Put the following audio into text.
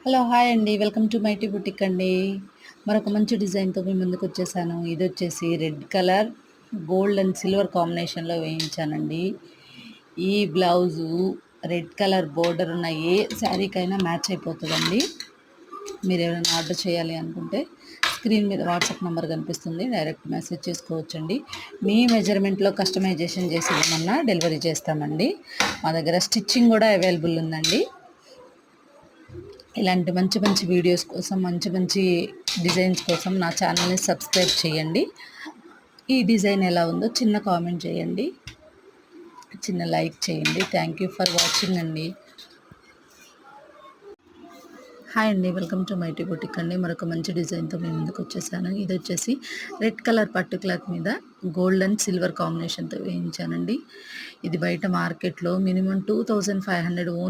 Hello! Hi అండి. Welcome to mighty boutique అండి. మరొక మంచి డిజైన్‌తో మీ ముందుకొచ్చేసాను. ఇదొచ్చేసి red colour, gold and silver కాంబినేషన్‌లో వేయించానండి. ఈ బ్లౌజు రెడ్ కలర్ బోర్డర్ ఉన్న ఏ శారీకైనా మ్యాచ్ అయిపోతదండి. మీరెవరైనా ఆర్డర్ చేయాలి అనుకుంటే స్క్రీన్ మీద వాట్సాప్ నంబర్ కనిపిస్తుంది. డైరెక్ట్ మెసేజ్ చేసుకోవచ్చండి. మీ మెజర్‌మెంట్‌లో కస్టమైజేషన్ చేసి ఇవ్వమన్నా డెలివరీ చేస్తామండి. మా దగ్గర స్టిచ్చింగ్ కూడా అవైలబుల్ ఉందండి. ఇలాంటి మంచి మంచి వీడియోస్ కోసం మంచి మంచి డిజైన్స్ కోసం నా ఛానల్ని సబ్స్క్రైబ్ చేయండి. ఈ డిజైన్ ఎలా ఉందో చిన్న కామెంట్ చేయండి, చిన్న లైక్ చేయండి. థ్యాంక్ యూ ఫర్ వాచింగ్ అండి. హాయ్ అండి, వెల్కమ్ టు మైటీ బుటిక్ అండి. మరొక మంచి డిజైన్తో మేము ముందుకు వచ్చేసాను. ఇది వచ్చేసి రెడ్ కలర్ పట్టు క్లాత్ మీద గోల్డ్ అండ్ సిల్వర్ కాంబినేషన్తో వేయించానండి. ఇది బయట మార్కెట్లో మినిమం 2500